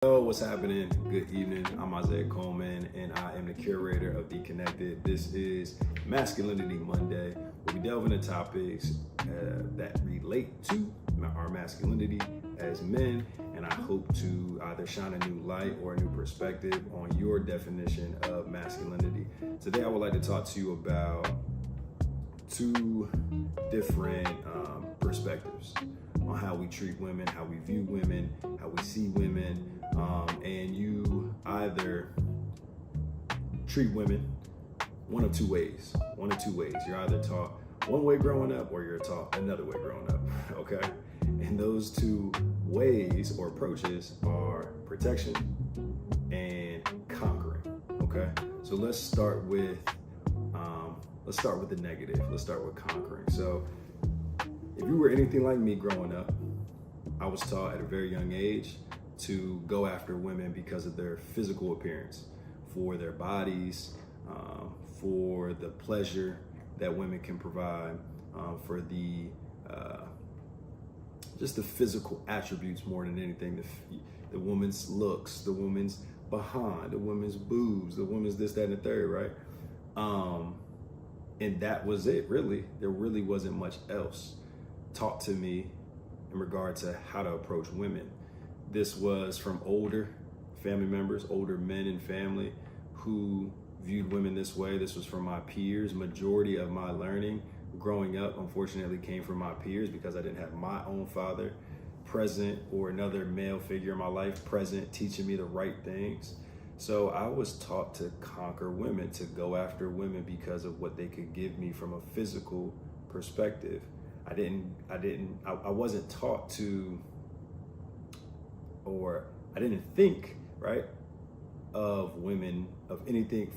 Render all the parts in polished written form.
Hello, what's happening? Good evening. I'm Isaiah Coleman, and I am the curator of The Connected. This is Masculinity Monday, where we delve into topics that relate to our masculinity as men, and I hope to either shine a new light or a new perspective on your definition of masculinity. Today, I would like to talk to you about two different perspectives on how we treat women, how we view women, how we see women, and you either treat women one of two ways. You're either taught one way growing up or you're taught another way growing up, okay? And those two ways or approaches are protection and conquering, okay? So let's start with the negative. Let's start with conquering. So if you were anything like me growing up, I was taught at a very young age to go after women because of their physical appearance, for their bodies, for the pleasure that women can provide, for the just the physical attributes more than anything. The woman's looks, the woman's behind, the woman's boobs, the woman's this, that, and the third, right? And that was it, really. There really wasn't much else taught to me in regard to how to approach women. This was from older family members, older men in family who viewed women this way. This was from my peers. Majority of my learning growing up, unfortunately, came from my peers because I didn't have my own father present or another male figure in my life present teaching me the right things. So I was taught to conquer women, to go after women because of what they could give me from a physical perspective. I wasn't taught to, or I didn't think, right, of women, of anything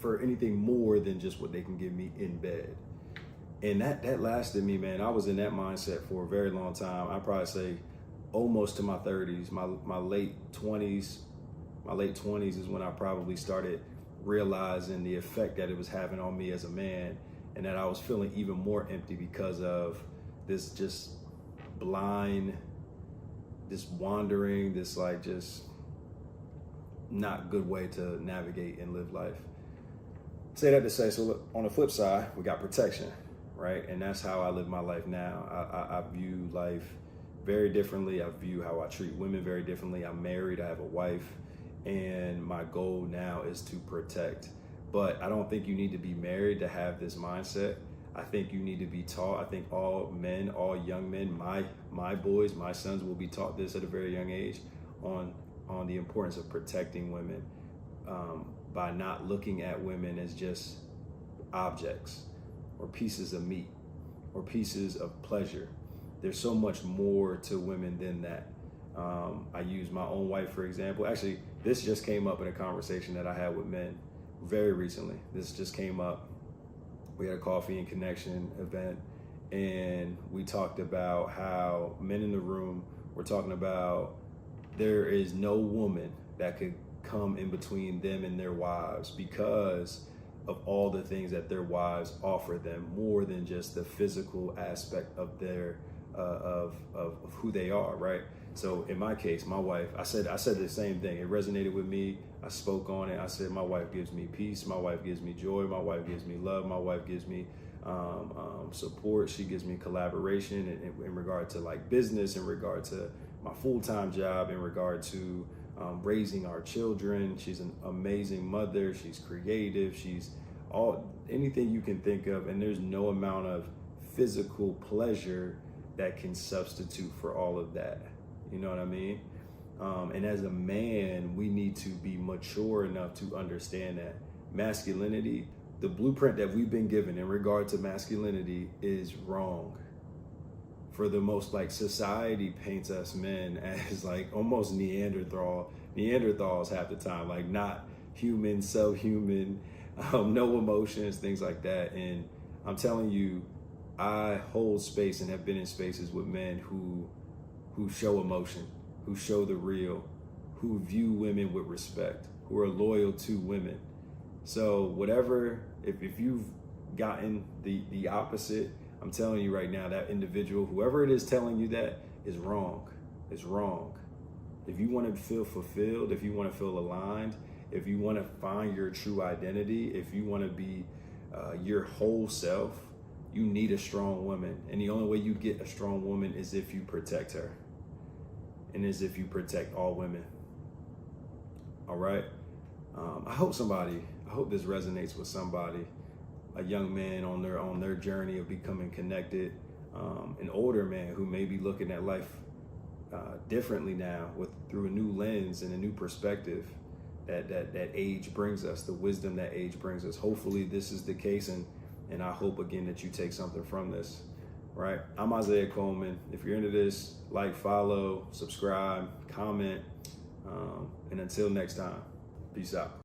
more than just what they can give me in bed. And that lasted me, man. I was in that mindset for a very long time. I'd probably say almost to my 30s, my late 20s. My late 20s is when I probably started realizing the effect that it was having on me as a man, and that I was feeling even more empty because of this just blind, this wandering, this like just not good way to navigate and live life. Say that to say, so look, on the flip side, we got protection, right? And that's how I live my life now. I view life very differently. I view how I treat women very differently. I'm married, I have a wife, and my goal now is to protect. But I don't think you need to be married to have this mindset. I think you need to be taught. I think all men, all young men, my boys, my sons will be taught this at a very young age on the importance of protecting women, by not looking at women as just objects or pieces of meat or pieces of pleasure. There's so much more to women than that. I use my own wife, for example. Actually, this just came up in a conversation that I had with men very recently. This just came up. We had a coffee and connection event, and we talked about how men in the room were talking about there is no woman that could come in between them and their wives because of all the things that their wives offer them, more than just the physical aspect of their of who they are, right? So in my case, my wife, I said the same thing. It resonated with me. I spoke on it. I said, my wife gives me peace. My wife gives me joy. My wife gives me love. My wife gives me support. She gives me collaboration in regard to like business, in regard to my full-time job, in regard to raising our children. She's an amazing mother. She's creative. She's anything you can think of. And there's no amount of physical pleasure that can substitute for all of that. You know what I mean? And as a man, we need to be mature enough to understand that masculinity, the blueprint that we've been given in regard to masculinity, is wrong. For the most, like, society paints us men as like almost Neanderthals half the time, like not human, subhuman, no emotions, things like that. And I'm telling you, I hold space and have been in spaces with men who show emotion, who show the real, who view women with respect, who are loyal to women. So whatever, if you've gotten the opposite, I'm telling you right now, that individual, whoever it is telling you that, is wrong. It's wrong. If you want to feel fulfilled, if you want to feel aligned, if you want to find your true identity, if you want to be your whole self, you need a strong woman. And the only way you get a strong woman is if you protect her, and is if you protect all women. All right. I hope this resonates with somebody, a young man on their journey of becoming connected, an older man who may be looking at life differently now, through a new lens and a new perspective that age brings us, the wisdom that age brings us. Hopefully this is the case, and I hope again that you take something from this. Right? I'm Isaiah Coleman. If you're into this, like, follow, subscribe, comment, and until next time, peace out.